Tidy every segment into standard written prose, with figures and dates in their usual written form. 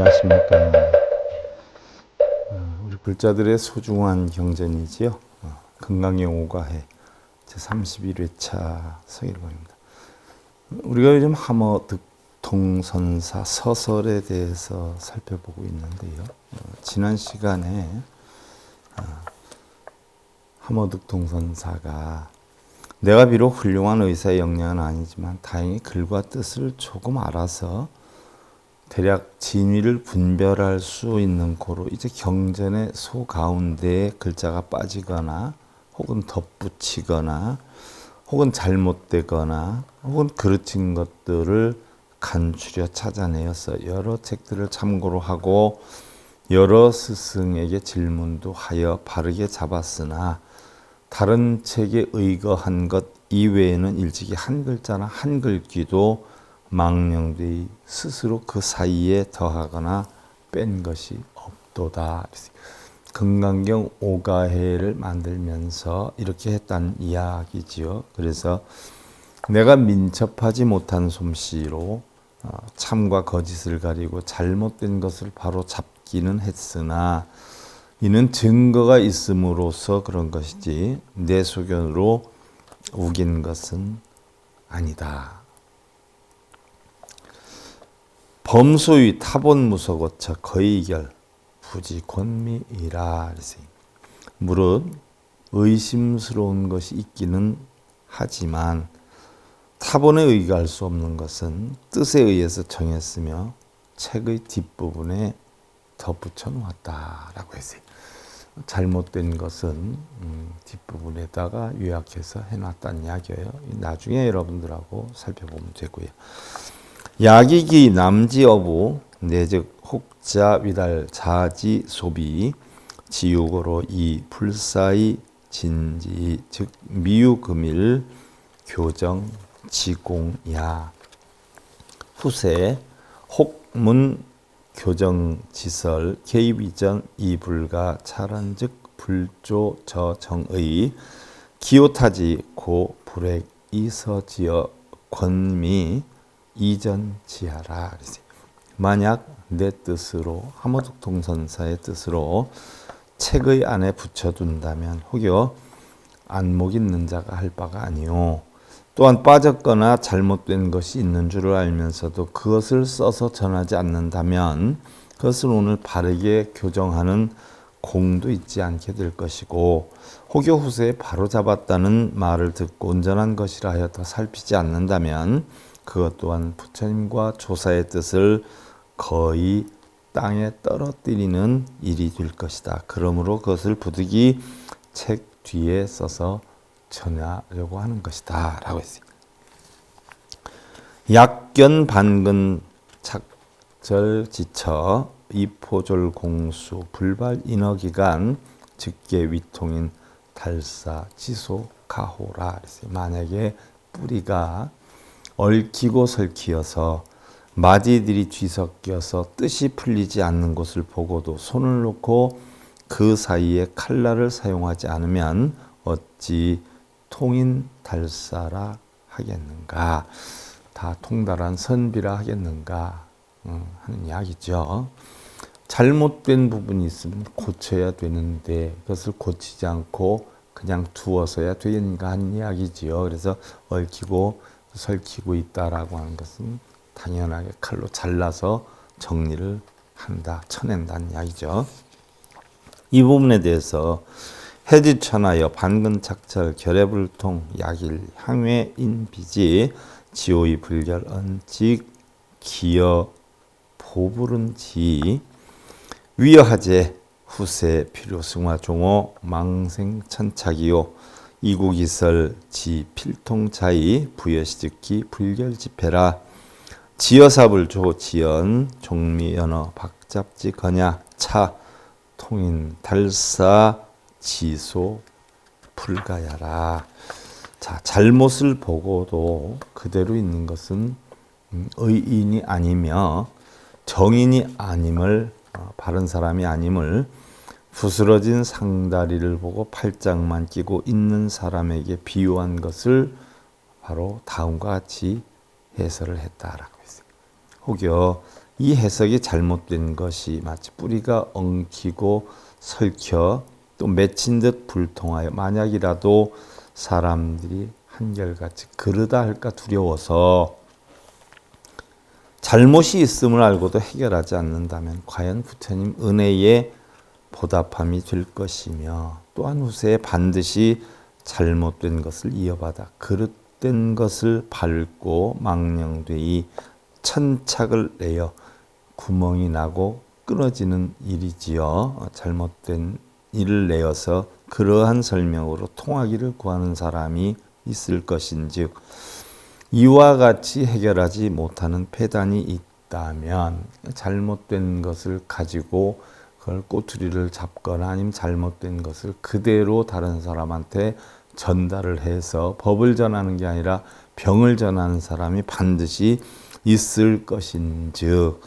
안녕하십니까. 우리 불자들의 소중한 경전이지요. 금강경 5가해 제31회차 서일본입니다. 우리가 요즘 함어득통선사 서설에 대해서 살펴보고 있는데요. 지난 시간에 함어득통선사가 내가 비록 훌륭한 의사의 역량은 아니지만 다행히 글과 뜻을 조금 알아서 대략 진위를 분별할 수 있는 고로 이제 경전의 소 가운데에 글자가 빠지거나 혹은 덧붙이거나 혹은 잘못되거나 혹은 그르친 것들을 간추려 찾아내어서 여러 책들을 참고로 하고 여러 스승에게 질문도 하여 바르게 잡았으나 다른 책에 의거한 것 이외에는 일찍이 한 글자나 한 글귀도 망령되이 스스로 그 사이에 더하거나 뺀 것이 없도다. 금강경 5가해를 만들면서 이렇게 했다는 이야기지요. 그래서 내가 민첩하지 못한 솜씨로 참과 거짓을 가리고 잘못된 것을 바로 잡기는 했으나 이는 증거가 있음으로써 그런 것이지 내 소견으로 우긴 것은 아니다. 범소위 타본무서고처 거의결 부지권미이라. 무릇 의심스러운 것이 있기는 하지만 타본에 의거할 수 없는 것은 뜻에 의해서 정했으며 책의 뒷부분에 덧붙여 놓았다라고 했어요. 잘못된 것은 뒷부분에다가 요약해서 해놨다는 이야기예요. 나중에 여러분들하고 살펴보면 되고요. 야기기 남지어부 내즉 혹자 위달 자지 소비 지유고로 이 불사의 진지 즉 미유금일 교정 지공야 후세 혹문 교정지설 개입이전 이불가 차란즉 불조 저정의 기호타지 고 불액 이서지어 권미 이전지하라. 만약 내 뜻으로 함어득통선사의 뜻으로 책의 안에 붙여둔다면 혹여 안목 있는 자가 할 바가 아니오. 또한 빠졌거나 잘못된 것이 있는 줄을 알면서도 그것을 써서 전하지 않는다면 그것을 오늘 바르게 교정하는 공도 있지 않게 될 것이고 혹여 후세에 바로잡았다는 말을 듣고 온전한 것이라 하여 더 살피지 않는다면 그것 또한 부처님과 조사의 뜻을 거의 땅에 떨어뜨리는 일이 될 것이다. 그러므로 그것을 부득이 책 뒤에 써서 전하려고 하는 것이다 라고 했습니다. 약견 반근 착절지처 이포졸 공수 불발 인어기간 즉계 위통인 달사 지소 가호라. 만약에 뿌리가 얽히고 설키어서 마디들이 뒤섞여서 뜻이 풀리지 않는 것을 보고도 손을 놓고 그 사이에 칼날을 사용하지 않으면 어찌 통인 달사라 하겠는가. 다 통달한 선비라 하겠는가 하는 이야기죠. 잘못된 부분이 있으면 고쳐야 되는데 그것을 고치지 않고 그냥 두어서야 되는가 하는 이야기지요. 그래서 얽히고 설키고 있다라고 하는 것은 당연하게 칼로 잘라서 정리를 한다, 쳐낸다는 이야기죠. 이 부분에 대해서 해지천하여 반근착철 결해불통 약일 향외인비지 지오이 불결 언직 기여 보부른지 위여하제 후세 필요승화 종호 망생천착이요 이국이설 지 필통차이 부여시즉기 불결집해라 지여사불조 지연 종미연어 박잡지 거냐 차 통인 달사 지소 불가야라. 자, 잘못을 보고도 그대로 있는 것은 의인이 아니며 정인이 아님을 바른 사람이 아님을 부스러진 상다리를 보고 팔짱만 끼고 있는 사람에게 비유한 것을 바로 다음과 같이 해설을 했다라고 했어요. 혹여 이 해석이 잘못된 것이 마치 뿌리가 엉키고 설켜 또 맺힌 듯 불통하여 만약이라도 사람들이 한결같이 그러다 할까 두려워서 잘못이 있음을 알고도 해결하지 않는다면 과연 부처님 은혜에 보답함이 될 것이며 또한 후세에 반드시 잘못된 것을 이어받아 그릇된 것을 밟고 망령되이 천착을 내어 구멍이 나고 끊어지는 일이지요. 잘못된 일을 내어서 그러한 설명으로 통하기를 구하는 사람이 있을 것인즉 이와 같이 해결하지 못하는 폐단이 있다면 잘못된 것을 가지고 그걸 꼬투리를 잡거나 아니면 잘못된 것을 그대로 다른 사람한테 전달을 해서 법을 전하는 게 아니라 병을 전하는 사람이 반드시 있을 것인즉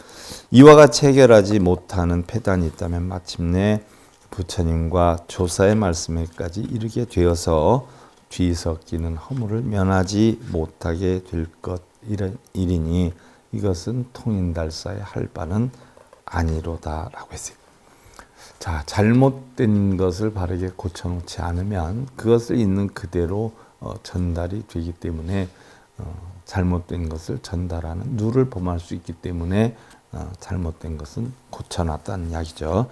이와 같이 해결하지 못하는 폐단이 있다면 마침내 부처님과 조사의 말씀에까지 이르게 되어서 뒤섞이는 허물을 면하지 못하게 될 것이리니 이것은 통인달사의 할 바는 아니로다라고 했어요. 자, 잘못된 것을 바르게 고쳐놓지 않으면 그것을 있는 그대로 전달이 되기 때문에 잘못된 것을 전달하는 누를 범할 수 있기 때문에 잘못된 것은 고쳐놨다는 이야기죠.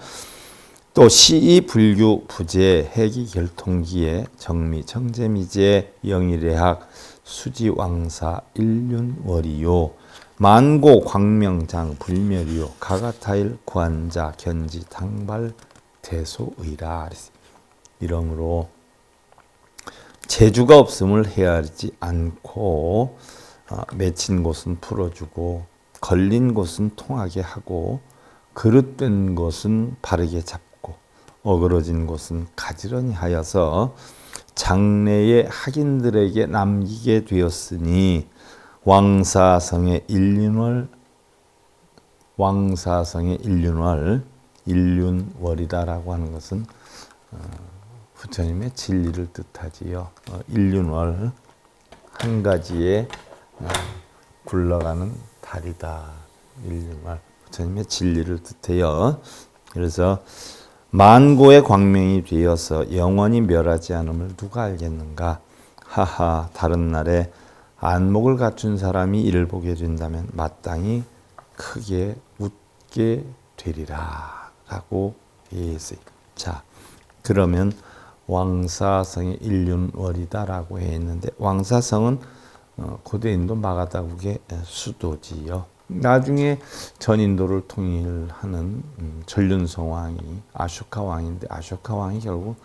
또 시이 불규 부재 해기 결통기에 정미 정제미제 영일의학 수지왕사 일륜월이요 만고 광명장 불멸이요 가가타일 구한자 견지 당발 대소의라. 이러므로 재주가 없음을 헤아리지 않고 맺힌 곳은 풀어주고 걸린 곳은 통하게 하고 그릇된 곳은 바르게 잡고 어그러진 곳은 가지런히 하여서 장래의 학인들에게 남기게 되었으니 왕사성의 일륜월이다라고 하는 것은 부처님의 진리를 뜻하지요. 일륜월 한 가지에 굴러가는 달이다. 일륜월 부처님의 진리를 뜻해요. 그래서 만고의 광명이 되어서 영원히 멸하지 않음을 누가 알겠는가? 하하, 다른 날에 안목을 갖춘 사람이 이를 보게 된다면 마땅히 크게 웃게 되리라 라고 했어요. 자, 그러면 왕사성의 일륜월이다라고 했는데 왕사성은 고대 인도 마가다국의 수도지요. 나중에 전인도를 통일하는 전륜성 왕이 아쇼카 왕인데 아쇼카 왕이 결국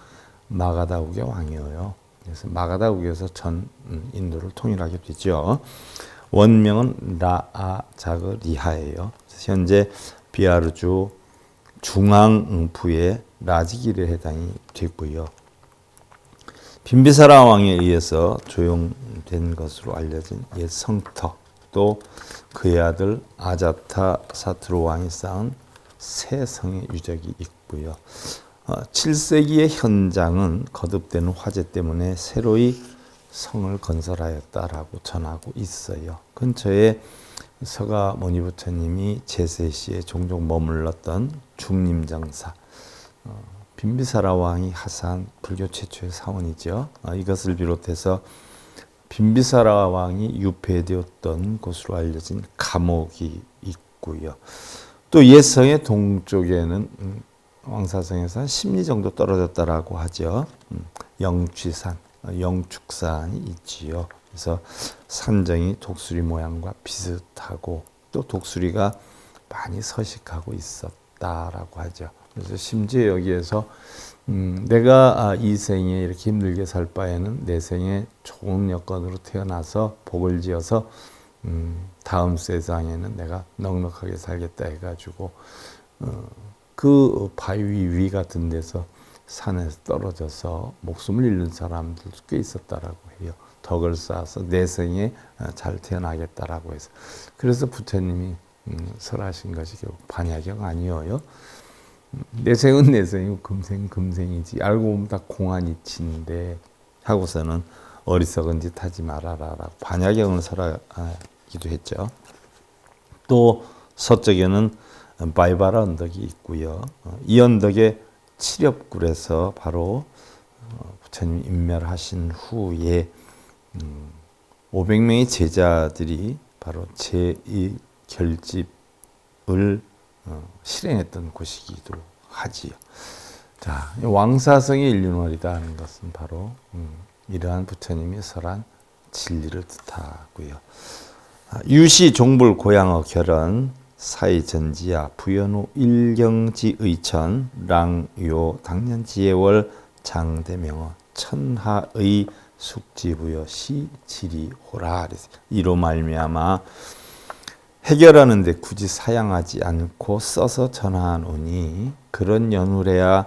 마가다국의 왕이에요. 그래서 마가다국에서 전 인도를 통일하게 되죠. 원명은 라아자그리하예요. 현재 비하르주 중앙부의 라지길에 해당이 되고요. 빈비사라 왕에 의해서 조용된 것으로 알려진 옛 성터 또 그의 아들 아자타 사트로 왕이 쌓은 새 성의 유적이 있고요. 7세기의 현장은 거듭되는 화재 때문에 새로이 성을 건설하였다라고 전하고 있어요. 근처에 서가모니 부처님이 제세시에 종종 머물렀던 중림정사 빈비사라 왕이 하사한 불교 최초의 사원이죠. 이것을 비롯해서 빈비사라 왕이 유폐되었던 곳으로 알려진 감옥이 있고요. 또 옛성의 동쪽에는 왕사성에서 한 10리 정도 떨어졌다라고 하죠. 영취산, 영축산이 있지요. 그래서 산정이 독수리 모양과 비슷하고 또 독수리가 많이 서식하고 있었다라고 하죠. 그래서 심지어 여기에서 내가 이 생에 이렇게 힘들게 살 바에는 내 생에 좋은 여건으로 태어나서 복을 지어서 다음 세상에는 내가 넉넉하게 살겠다 해가지고 그 바위 위 같은 데서 산에서 떨어져서 목숨을 잃는 사람들도 꽤 있었다라고 해요. 덕을 쌓아서 내 생에 잘 태어나겠다라고 해서 그래서 부처님이 설하신 것이 결국 반야경 아니어요. 내 생은 내 생이고 금생 금생이지 알고 보면 다 공안이치인데 하고서는 어리석은 짓 하지 말아라 라고 반야경을 설하기도 했죠. 또 서쪽에는 바이바라 언덕이 있고요. 이 언덕에 칠엽굴에서 바로 부처님 인멸하신 후에 500명의 제자들이 바로 제2 결집을 실행했던 곳이기도 하지요. 자, 왕사성의 인륜월이다 하는 것은 바로 이러한 부처님이 설한 진리를 뜻하고요. 유시 종불 고양어 결연 사이전지야 부연후 일경지 의천 랑요 당년지혜월 장대명어 천하의 숙지부여 시지리호라. 이로 말미암아 해결하는데 굳이 사양하지 않고 써서 전하노니 그런 연후래야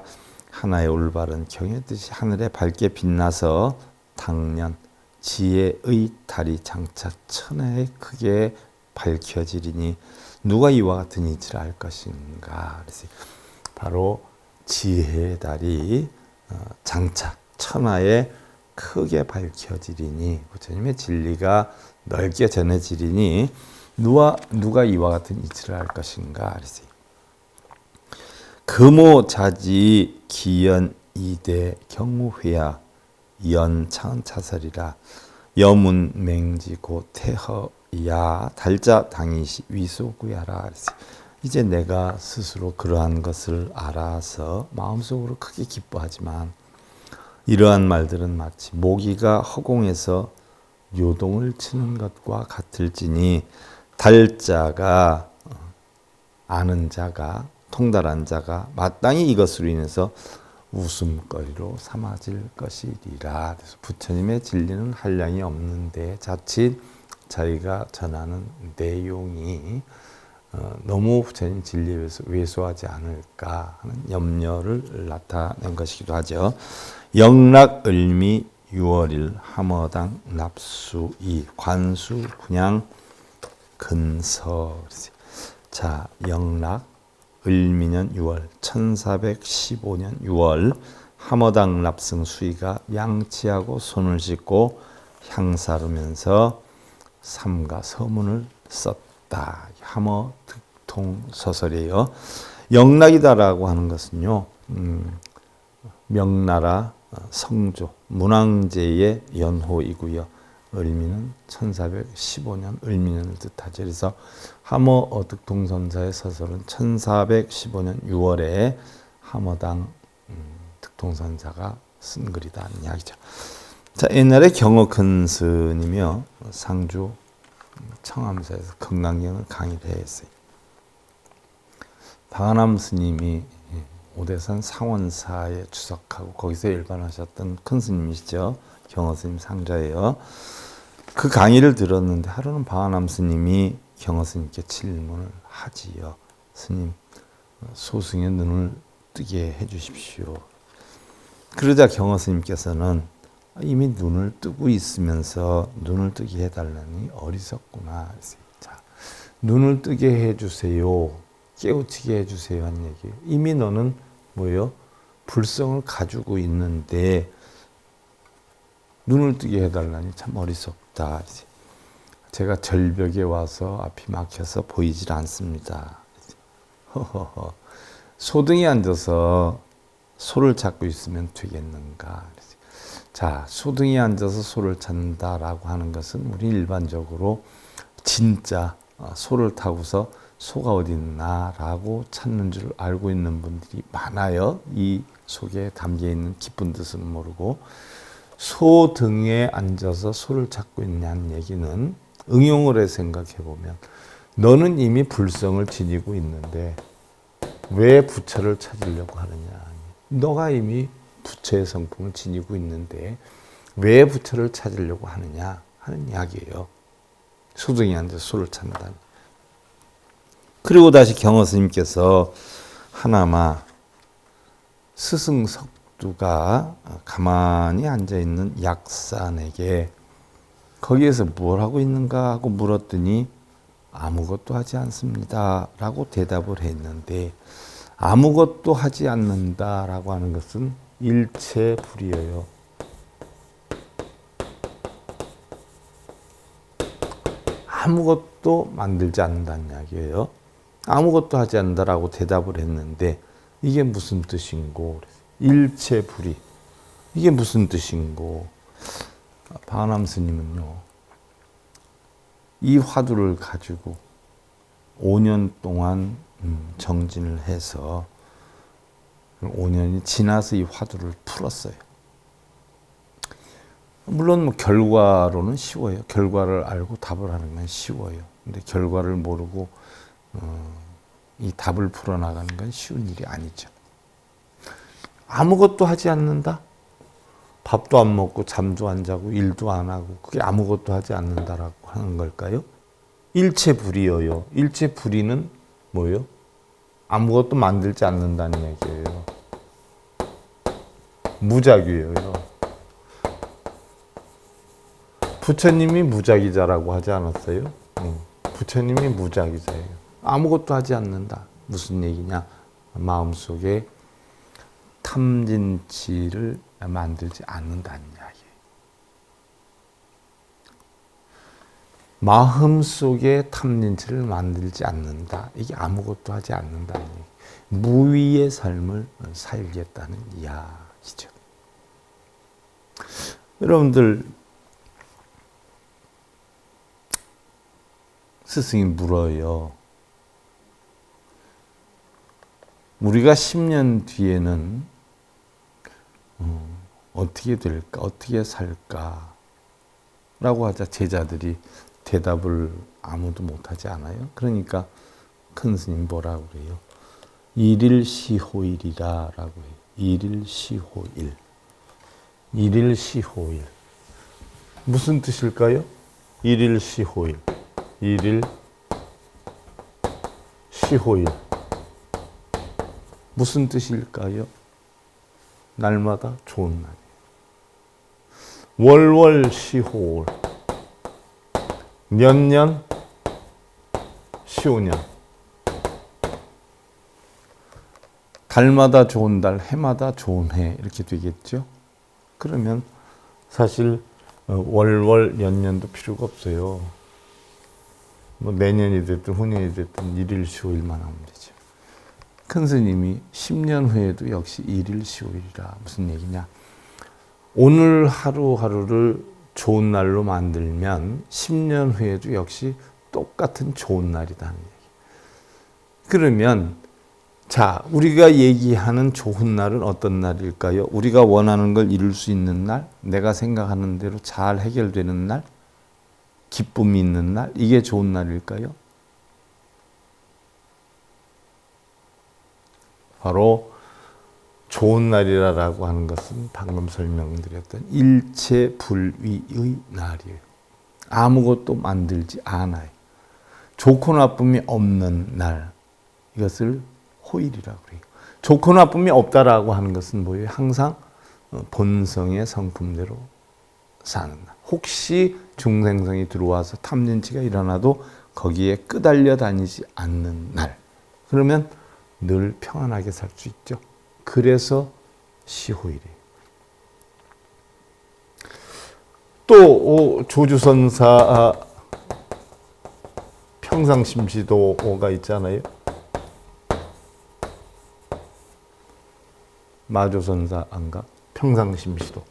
하나의 올바른 경의 뜻이 하늘에 밝게 빛나서 당년 지혜의 달이 장차 천하에 크게 밝혀지리니 누가 이와 같은 이치를 알 것인가. 그래서 바로 지혜의 달이 장차 천하에 크게 밝혀지리니 부처님의 진리가 넓게 전해지리니 누가 이와 같은 이치를 알 것인가. 그래서 금오자지 기연 이대 경우회야 연차은차설이라 여문맹지고 태허야 달자 당이시 위소구야라. 이제 내가 스스로 그러한 것을 알아서 마음속으로 크게 기뻐하지만 이러한 말들은 마치 모기가 허공에서 요동을 치는 것과 같을지니 달자가 아는 자가 통달한 자가 마땅히 이것으로 인해서 웃음거리로 삼아질 것이리라. 그래서 부처님의 진리는 한량이 없는데 자칫 자기가 전하는 내용이 너무 부처님 진리에 왜소하지 않을까 하는 염려를 나타낸 것이기도 하죠. 영락을미 6월일 함어당 납수이 관수 분양 근서. 자, 영락 을미년 6월 1415년 6월 함어당 납승 수의가 양치하고 손을 씻고 향사르면서 삼가 서문을 썼다. 함어 득통 서설이에요. 영락이다라고 하는 것은요, 명나라 성조 문왕제의 연호이고요. 을미는 1415년 을미년을 뜻하죠. 그래서 함어 득통선사의 서설은 1415년 6월에 함어당 득통선사가 쓴 글이다는 이야기죠. 자, 옛날에 경어 큰 스님이요 상주 청암사에서 금강경을 강의를 했어요. 방한암 스님이 오대산 상원사에 주석하고 거기서 일반하셨던 큰 스님이시죠. 경어 스님 상자예요. 그 강의를 들었는데 하루는 방한암 스님이 경어 스님께 질문을 하지요. 스님, 소승의 눈을 뜨게 해주십시오. 그러자 경어 스님께서는 이미 눈을 뜨고 있으면서 눈을 뜨게 해달라니 어리석구나. 자, 눈을 뜨게 해주세요. 깨우치게 해주세요 한 얘기예요. 이미 너는 뭐예요? 불성을 가지고 있는데 눈을 뜨게 해달라니 참 어리석다. 제가 절벽에 와서 앞이 막혀서 보이질 않습니다. 허허허. 소등에 앉아서 소를 찾고 있으면 되겠는가. 자, 소등에 앉아서 소를 찾는다라고 하는 것은 우리 일반적으로 진짜 소를 타고서 소가 어디 있나라고 찾는 줄 알고 있는 분들이 많아요. 이 속에 담겨 있는 깊은 뜻은 모르고 소 등에 앉아서 소를 찾고 있냐는 얘기는 응용을 해 생각해 보면 너는 이미 불성을 지니고 있는데 왜 부처를 찾으려고 하느냐. 너가 이미 부처의 성품을 지니고 있는데 왜 부처를 찾으려고 하느냐 하는 이야기예요. 소등에 앉아서 소를 찾는다는. 그리고 다시 경어 스님께서 하나마 스승 석두가 가만히 앉아있는 약산에게 거기에서 뭘 하고 있는가 하고 물었더니 아무것도 하지 않습니다 라고 대답을 했는데 아무것도 하지 않는다라고 하는 것은 일체불이에요. 아무것도 만들지 않는다는 이야기예요. 아무것도 하지 않는다라고 대답을 했는데 이게 무슨 뜻인고? 일체불이. 이게 무슨 뜻인고? 바람 스님은요, 이 화두를 가지고 5년 동안 정진을 해서 5년이 지나서 이 화두를 풀었어요. 물론 뭐 결과로는 쉬워요. 결과를 알고 답을 하는 건 쉬워요. 근데 결과를 모르고 이 답을 풀어나가는 건 쉬운 일이 아니죠. 아무것도 하지 않는다? 밥도 안 먹고 잠도 안 자고 일도 안 하고 그게 아무것도 하지 않는다라고 하는 걸까요? 일체불이여요. 일체불이는 뭐예요? 아무것도 만들지 않는다는 얘기예요. 무작위예요. 부처님이 무작위자라고 하지 않았어요? 부처님이 무작위자예요. 아무것도 하지 않는다. 무슨 얘기냐? 마음속에 탐진치를 만들지 않는다는 이야기예요. 마음속에 탐진치를 만들지 않는다. 이게 아무것도 하지 않는다는 얘기예요. 무위의 삶을 살겠다는 이야기죠. 여러분들, 스승이 물어요. 우리가 10년 뒤에는 어떻게 될까? 어떻게 살까? 라고 하자 제자들이 대답을 아무도 못하지 않아요. 그러니까 큰 스님 뭐라고 그래요? 일일시호일이라 라고 해요. 일일시호일. 일일시호일. 무슨 뜻일까요? 일일시호일. 일일시호일. 무슨 뜻일까요? 날마다 좋은 날이에요. 월월시호월. 년년 시오년. 달마다 좋은 달, 해마다 좋은 해 이렇게 되겠죠. 그러면 사실 월월 년년도 필요가 없어요. 뭐 내년이 됐든 후년이 됐든 일일시호일만 하면 되죠. 큰 스님이 10년 후에도 역시 일일시호일이라. 무슨 얘기냐? 오늘 하루하루를 좋은 날로 만들면 10년 후에도 역시 똑같은 좋은 날이라는 얘기. 그러면 자, 우리가 얘기하는 좋은 날은 어떤 날일까요? 우리가 원하는 걸 이룰 수 있는 날, 내가 생각하는 대로 잘 해결되는 날, 기쁨이 있는 날, 이게 좋은 날일까요? 바로 좋은 날이라고 하는 것은 방금 설명드렸던 일체불위의 날이에요. 아무것도 만들지 않아요. 좋고 나쁨이 없는 날, 이것을 호일이라고 그래요. 좋고 나쁨이 없다라고 하는 것은 뭐예요? 항상 본성의 성품대로 사는 날. 혹시 중생성이 들어와서 탐진치가 일어나도 거기에 끄달려 다니지 않는 날. 그러면 늘 평안하게 살 수 있죠. 그래서 시호일이에요. 또 조주선사 평상심시도가 있잖아요. 마조선사인가? 평상심시도.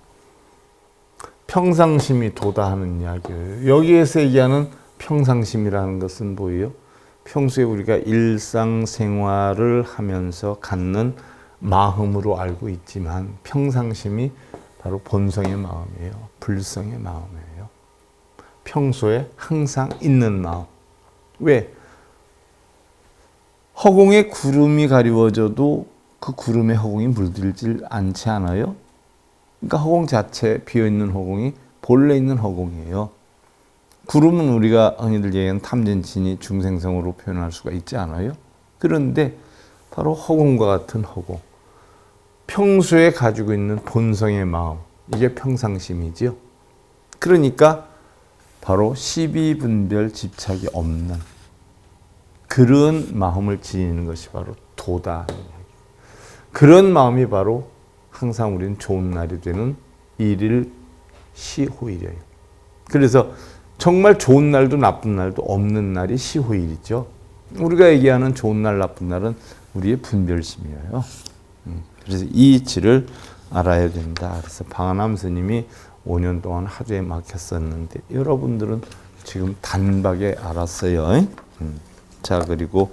평상심이 도다하는 이야기예요. 여기에서 얘기하는 평상심이라는 것은 뭐예요? 평소에 우리가 일상생활을 하면서 갖는 마음으로 알고 있지만 평상심이 바로 본성의 마음이에요. 불성의 마음이에요. 평소에 항상 있는 마음. 왜? 허공에 구름이 가리워져도 그 구름에 허공이 물들질 않지 않아요? 그러니까 허공 자체, 비어있는 허공이 본래 있는 허공이에요. 구름은 우리가 흔히들 얘기하는 탐진치니 중생성으로 표현할 수가 있지 않아요? 그런데 바로 허공과 같은 허공, 평소에 가지고 있는 본성의 마음, 이게 평상심이지요. 그러니까 바로 시비분별 집착이 없는 그런 마음을 지니는 것이 바로 도다. 그런 마음이 바로 항상 우리는 좋은 날이 되는 일일시호일이에요. 그래서 정말 좋은 날도 나쁜 날도 없는 날이 시호일이죠. 우리가 얘기하는 좋은 날 나쁜 날은 우리의 분별심이에요. 그래서 이 이치를 알아야 된다. 그래서 방한함 스님이 5년 동안 하루에 막혔었는데 여러분들은 지금 단박에 알았어요. 자, 그리고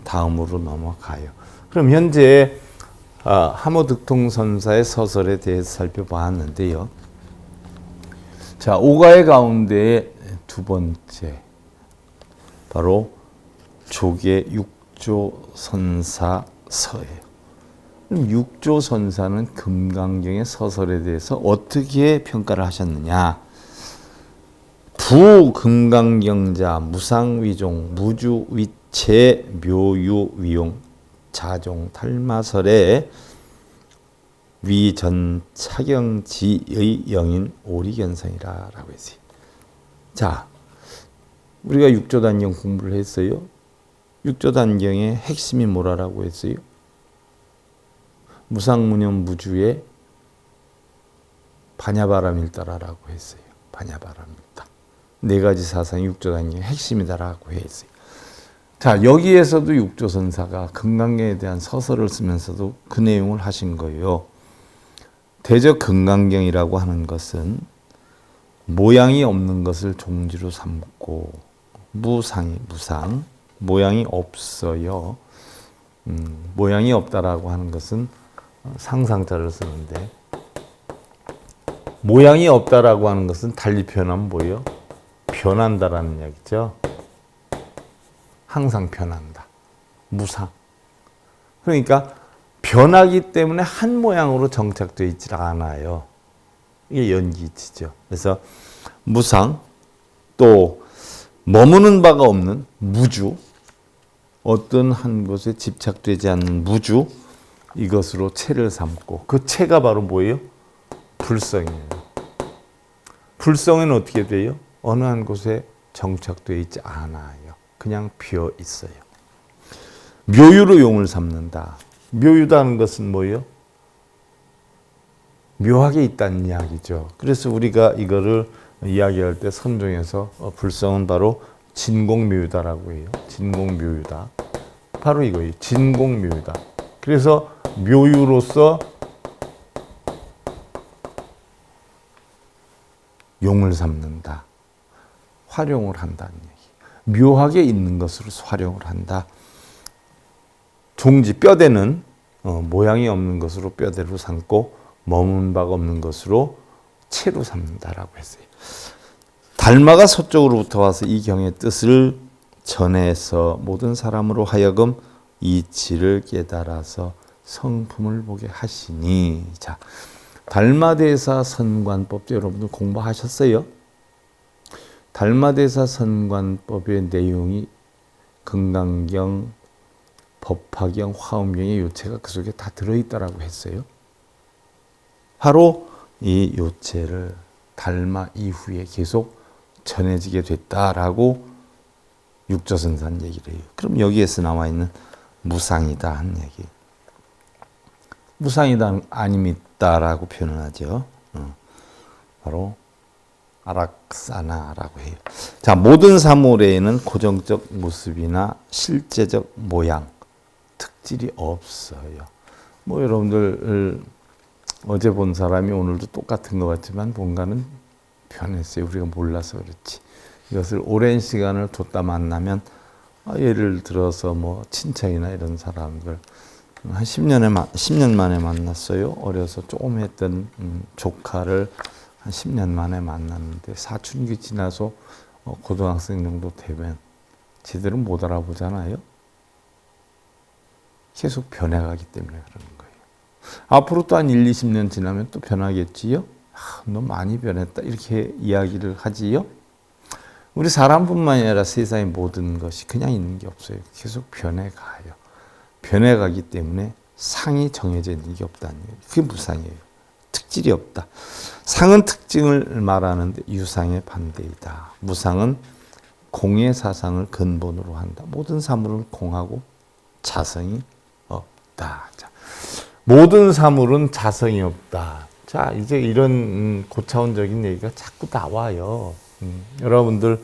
다음으로 넘어가요. 그럼 현재 하모득통선사의 서설에 대해서 살펴봤는데요. 자, 오가의 가운데 두 번째 바로 조계 육조선사서예요. 그럼 육조선사는 금강경의 서설에 대해서 어떻게 평가를 하셨느냐? 부금강경자 무상위종 무주위체 묘유위용 자종 탈마설의 위전차경지의 영인 오리견성이라고 했어요. 자, 우리가 육조단경 공부를 했어요. 육조단경의 핵심이 뭐라고 했어요? 무상무념 무주의 반야바람일다라고 했어요. 반야바람일다. 네 가지 사상이 육조단경의 핵심이다라고 했어요. 자, 여기에서도 육조선사가 금강경에 대한 서설을 쓰면서도 그 내용을 하신 거예요. 대적 금강경이라고 하는 것은 모양이 없는 것을 종지로 삼고 무상 모양이 없어요. 모양이 없다라고 하는 것은 상상자를 쓰는데 모양이 없다라고 하는 것은 달리 표현하면 뭐예요? 변한다라는 이야기죠. 항상 변한다. 무상. 그러니까 변하기 때문에 한 모양으로 정착되어 있지 않아요. 이게 연기이치죠. 그래서 무상, 또 머무는 바가 없는 무주, 어떤 한 곳에 집착되지 않는 무주, 이것으로 체를 삼고 그 체가 바로 뭐예요? 불성이에요. 불성은 어떻게 돼요? 어느 한 곳에 정착되어 있지 않아요. 그냥 비어 있어요. 묘유로 용을 삼는다. 묘유다는 것은 뭐예요? 묘하게 있다는 이야기죠. 그래서 우리가 이거를 이야기할 때 선종해서 불성은 바로 진공묘유다라고 해요. 진공묘유다. 바로 이거예요. 진공묘유다. 그래서 묘유로서 용을 삼는다. 활용을 한다는 얘기. 묘하게 있는 것으로 활용을 한다. 종지, 뼈대는 모양이 없는 것으로 뼈대로 삼고 머문 바가 없는 것으로 체로 삼는다라고 했어요. 달마가 서쪽으로부터 와서 이 경의 뜻을 전해서 모든 사람으로 하여금 이치를 깨달아서 성품을 보게 하시니. 자, 달마대사 선관법도 여러분들 공부하셨어요? 달마대사 선관법의 내용이 금강경, 법화경, 화엄경의 요체가 그 속에 다 들어있다라고 했어요. 바로 이 요체를 달마 이후에 계속 전해지게 됐다라고 육조선사는 얘기를 해요. 그럼 여기에서 나와 있는 무상이다 한 얘기. 무상이다 아님있다라고 표현을 하죠. 바로 아락사나라고 해요. 자, 모든 사물에는 고정적 모습이나 실제적 모양, 특질이 없어요. 뭐 여러분들 어제 본 사람이 오늘도 똑같은 것 같지만 뭔가는 변했어요. 우리가 몰라서 그렇지. 이것을 오랜 시간을 뒀다 만나면 예를 들어서 뭐 친척이나 이런 사람들 한 10년 만에 만났어요. 어려서 조금 했던 조카를 한 10년 만에 만났는데 사춘기 지나서 고등학생 정도 되면 제대로 못 알아보잖아요. 계속 변해가기 때문에 그러는 거예요. 앞으로 또 한 1, 20년 지나면 또 변하겠지요? 너 많이 변했다 이렇게 이야기를 하지요? 우리 사람뿐만 아니라 세상의 모든 것이 그냥 있는 게 없어요. 계속 변해가요. 변해가기 때문에 상이 정해져 있는 게 없다는 거예요. 그게 무상이에요. 특질이 없다. 상은 특징을 말하는데 유상의 반대이다. 무상은 공의 사상을 근본으로 한다. 모든 사물은 공하고 자성이 없다. 자, 모든 사물은 자성이 없다. 자, 이제 이런 고차원적인 얘기가 자꾸 나와요. 여러분들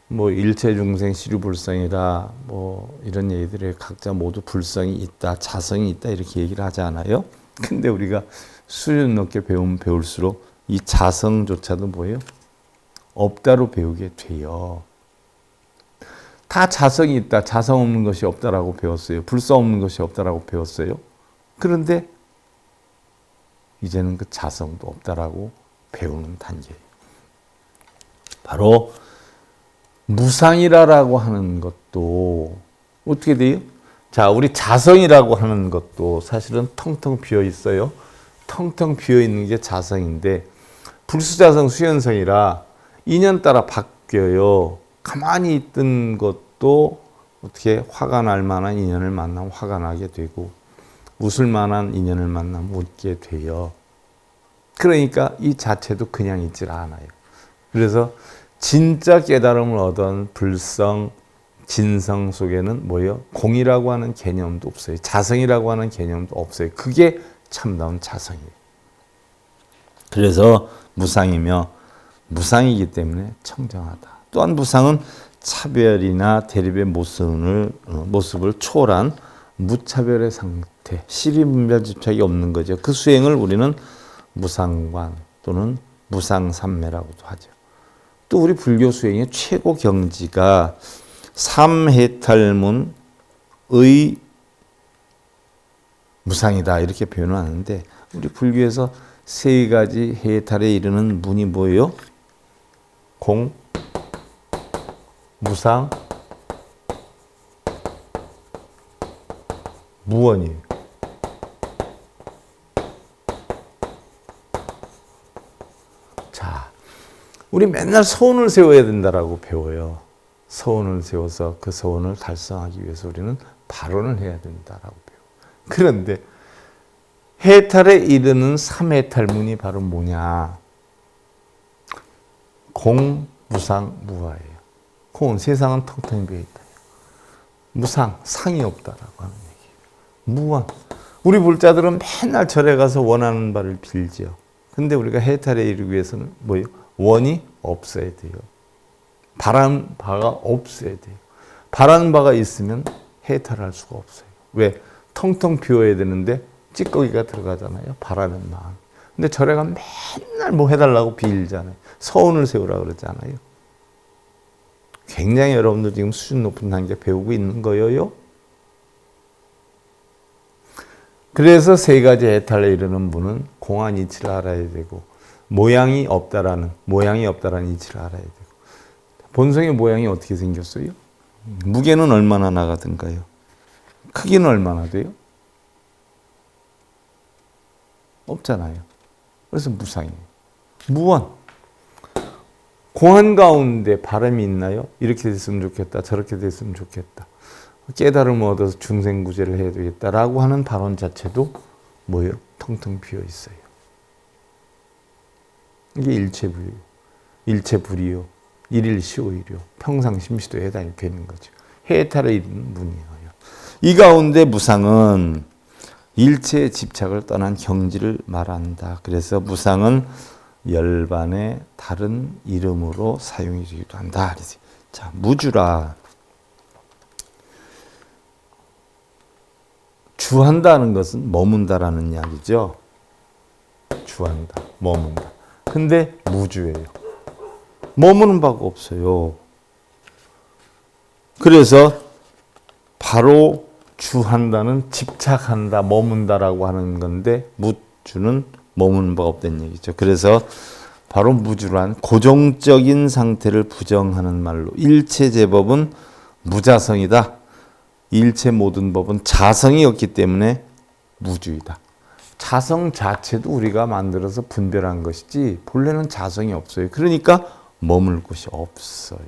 뭐 일체중생 시류불성이라 뭐 이런 얘기들이 각자 모두 불성이 있다, 자성이 있다 이렇게 얘기를 하지 않아요? 근데 우리가 수준 높게 배우면 배울수록 이 자성조차도 뭐예요? 없다로 배우게 돼요. 다 자성이 있다, 자성 없는 것이 없다라고 배웠어요. 불성 없는 것이 없다라고 배웠어요. 그런데 이제는 그 자성도 없다라고 배우는 단계예요. 바로 무상이라고 하는 것도 어떻게 돼요? 자, 우리 자성이라고 하는 것도 사실은 텅텅 비어 있어요. 텅텅 비어 있는 게 자성인데 불수자성 수현성이라 인연 따라 바뀌어요. 가만히 있던 것도 어떻게 화가 날 만한 인연을 만나면 화가 나게 되고 웃을 만한 인연을 만나면 웃게 돼요. 그러니까 이 자체도 그냥 있질 않아요. 그래서 진짜 깨달음을 얻은 불성, 진성 속에는 뭐예요? 공이라고 하는 개념도 없어요. 자성이라고 하는 개념도 없어요. 그게 참다운 자성이에요. 그래서 무상이며 무상이기 때문에 청정하다. 또한 무상은 차별이나 대립의 모습을 초월한 무차별의 상태, 시비분별 집착이 없는 거죠. 그 수행을 우리는 무상관 또는 무상삼매라고도 하죠. 또 우리 불교 수행의 최고 경지가 삼해탈문의 무상이다 이렇게 표현을 하는데 우리 불교에서 세 가지 해탈에 이르는 문이 뭐예요? 공, 무상, 무원이에요. 자, 우리 맨날 서원을 세워야 된다라고 배워요. 서원을 세워서 그 서원을 달성하기 위해서 우리는 발언을 해야 된다라고 배워요. 그런데 해탈에 이르는 삼해탈문이 바로 뭐냐? 공, 무상, 무아예요. 공은 세상은 텅텅 비어있다. 무상, 상이 없다라고 하는 얘기예요. 무원, 우리 불자들은 맨날 절에 가서 원하는 바를 빌지요. 근데 우리가 해탈에 이르기 위해서는 뭐예요? 원이 없어야 돼요. 바라는 바가 없어야 돼요. 바라는 바가 있으면 해탈할 수가 없어요. 왜? 텅텅 비워야 되는데 찌꺼기가 들어가잖아요. 바라는 마음. 근데 절에 가면 맨날 뭐 해달라고 빌잖아요. 서원을 세우라 그러잖아요. 굉장히 여러분들 지금 수준 높은 단계 배우고 있는 거예요. 그래서 세 가지 해탈에 이르는 문은 공한 이치를 알아야 되고 모양이 없다라는 이치를 알아야 되고 본성의 모양이 어떻게 생겼어요? 무게는 얼마나 나가든가요? 크기는 얼마나 돼요? 없잖아요. 그래서 무상이에요. 무원. 공한 가운데 바람이 있나요? 이렇게 됐으면 좋겠다. 저렇게 됐으면 좋겠다. 깨달음을 얻어서 중생구제를 해야 되겠다라고 하는 발언 자체도 뭐예요? 텅텅 비어 있어요. 이게 일체불이요. 일체불이요. 일일시오일이요. 평상심시도에 해당이 되는 거죠. 해탈에 이르는 문이에요. 이 가운데 무상은 일체의 집착을 떠난 경지를 말한다. 그래서 무상은 열반의 다른 이름으로 사용이 되기도 한다. 자, 무주라. 주한다는 것은 머문다라는 이야기죠. 주한다, 머문다. 근데 무주예요. 머무는 바가 없어요. 그래서 바로 주한다는 집착한다, 머문다라고 하는 건데 무주는 머무는 바가 없다는 얘기죠. 그래서 바로 무주란 고정적인 상태를 부정하는 말로 일체 제법은 무자성이다. 일체 모든 법은 자성이 없기 때문에 무주이다. 자성 자체도 우리가 만들어서 분별한 것이지 본래는 자성이 없어요. 그러니까 머물 곳이 없어요.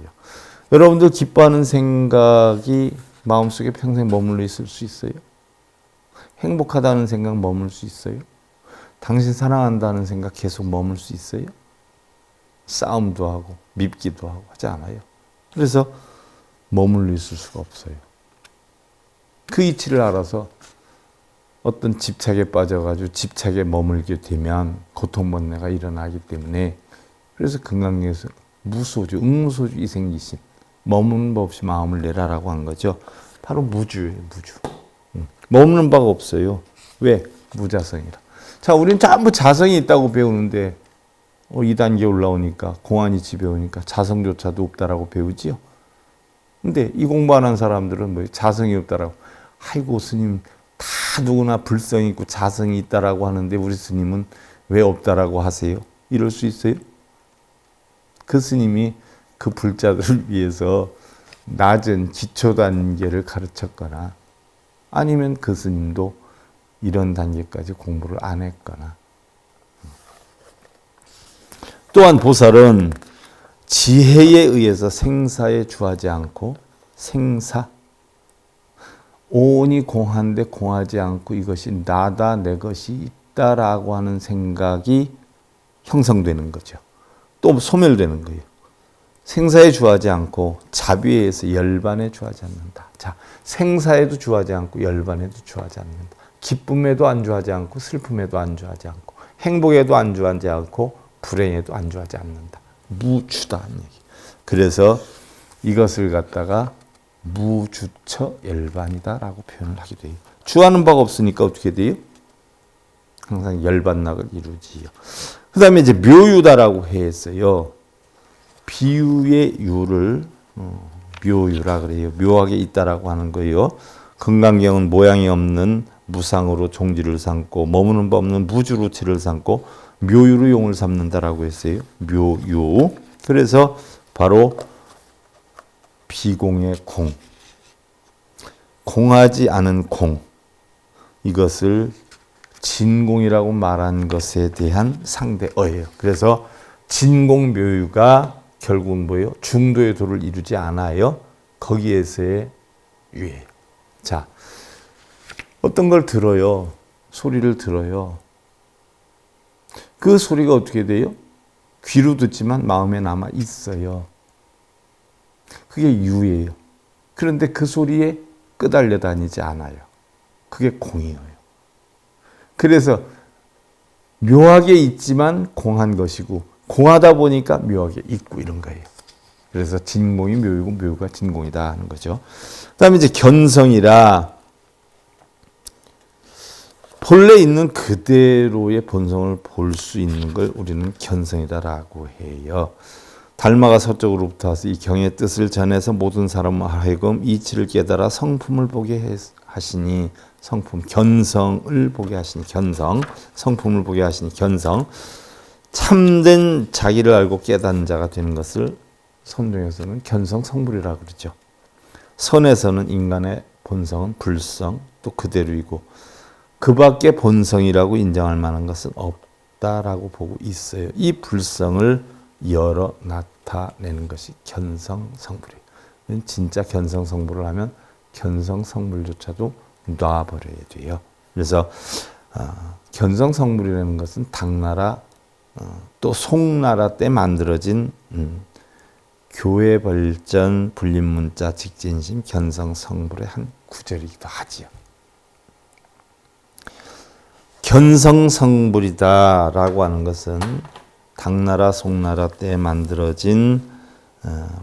여러분들 기뻐하는 생각이 마음속에 평생 머물러 있을 수 있어요? 행복하다는 생각 머물 수 있어요? 당신 사랑한다는 생각 계속 머물 수 있어요? 싸움도 하고 밉기도 하고 하지 않아요. 그래서 머물러 있을 수가 없어요. 그 이치를 알아서 어떤 집착에 빠져가지고 집착에 머물게 되면 고통번뇌가 일어나기 때문에 그래서 금강경에서 무소주, 응소주이 생기신 머무는 법 없이 마음을 내라라고 한 거죠. 바로 무주예요, 무주. 머무는 바가 없어요. 왜? 무자성이라. 자, 우리는 전부 자성이 있다고 배우는데 2단계 올라오니까 공안이 집에 오니까 자성조차도 없다라고 배우지요. 근데 이 공부 안 한 사람들은 뭐 자성이 없다라고. 아이고 스님 다 누구나 불성이 있고 자성이 있다라고 하는데 우리 스님은 왜 없다라고 하세요? 이럴 수 있어요? 그 스님이 그 불자들을 위해서 낮은 기초 단계를 가르쳤거나 아니면 그 스님도 이런 단계까지 공부를 안 했거나. 또한 보살은 지혜에 의해서 생사에 주하지 않고 생사, 온이 공한데 공하지 않고 이것이 나다 내 것이 있다라고 하는 생각이 형성되는 거죠. 또 소멸되는 거예요. 생사에 주하지 않고 자비에 의해서 열반에 주하지 않는다. 자, 생사에도 주하지 않고 열반에도 주하지 않는다. 기쁨에도 안주하지 않고 슬픔에도 안주하지 않고 행복에도 안주하지 않고 불행에도 안주하지 않는다. 무주다 하는 얘기. 그래서 이것을 갖다가 무주처 열반이다라고 표현을 하게 돼요. 주하는 바가 없으니까 어떻게 돼요? 항상 열반락을 이루지요. 그 다음에 이제 묘유다라고 했어요. 비유의 유를 묘유라 그래요. 묘하게 있다라고 하는 거예요. 금강경은 모양이 없는 무상으로 종지를 삼고 머무는 법 없는 무주로 지를 삼고 묘유로 용을 삼는다라고 했어요. 묘유. 그래서 바로 비공의 공, 공하지 않은 공, 이것을 진공이라고 말한 것에 대한 상대어예요. 그래서 진공묘유가 결국은 뭐예요? 중도의 도를 이루지 않아요. 거기에서의 유예요. 자, 어떤 걸 들어요. 소리를 들어요. 그 소리가 어떻게 돼요? 귀로 듣지만 마음에 남아 있어요. 그게 유예요. 그런데 그 소리에 끄달려 다니지 않아요. 그게 공이에요. 그래서 묘하게 있지만 공한 것이고 공하다 보니까 묘하게 있고 이런 거예요. 그래서 진공이 묘이고 묘가 진공이다 하는 거죠. 그 다음에 이제 견성이라 본래 있는 그대로의 본성을 볼 수 있는 걸 우리는 견성이다라고 해요. 달마가 서쪽으로부터 와서 이 경의 뜻을 전해서 모든 사람 하여금 이치를 깨달아 성품을 보게 하시니 성품, 견성을 보게 하시니 견성, 성품을 보게 하시니 견성, 참된 자기를 알고 깨닫는 자가 되는 것을 선종에서는 견성 성불이라고 그러죠. 선에서는 인간의 본성은 불성, 또 그대로이고 그 밖에 본성이라고 인정할 만한 것은 없다라고 보고 있어요. 이 불성을 열어 나타내는 것이 견성성불이에요. 진짜 견성성불을 하면 견성성불조차도 놔버려야 돼요. 그래서 견성성불이라는 것은 당나라 또 송나라 때 만들어진 교회 벌전 불림문자 직진심 견성성불의 한 구절이기도 하지요. 견성성불이다라고 하는 것은 당나라 송나라 때 만들어진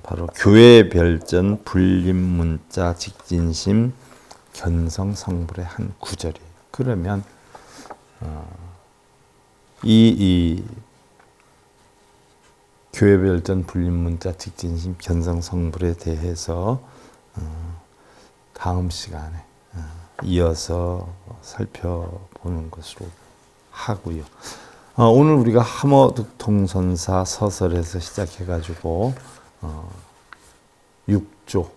바로 교회 별전 불림문자 직진심 견성성불의 한 구절이에요. 그러면 이 교회 별전 불림문자 직진심 견성성불에 대해서 다음 시간에 이어서 살펴보는 것으로 하고요. 오늘 우리가 함어득통선사 서설에서 시작해가지고 6조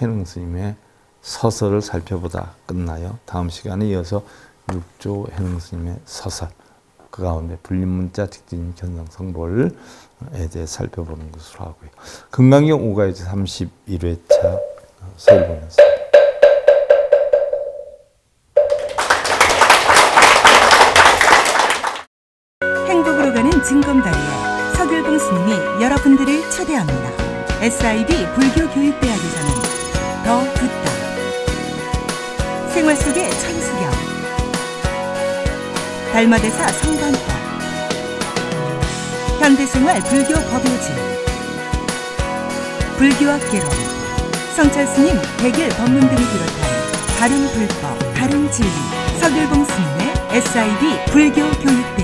해능스님의 서설을 살펴보다 끝나요. 다음 시간에 이어서 6조 해능스님의 서설, 그 가운데 불림문자 직진 견성성불에 대해 살펴보는 것으로 하고요. 금강경 5가지 31회차 설보면서 행복으로 가는 진검다리에 서길봉 스님이 여러분들을 초대합니다. SIB 불교교육대학에서는 더 듣다, 생활 속의 천수경, 달마대사 성관법, 현대생활 불교 법요지, 불교와 개론, 성찰 스님 100일 법문 등을 비롯한 다른 불법, 다른 진리, 서길봉 스님의 SIB 불교 교육대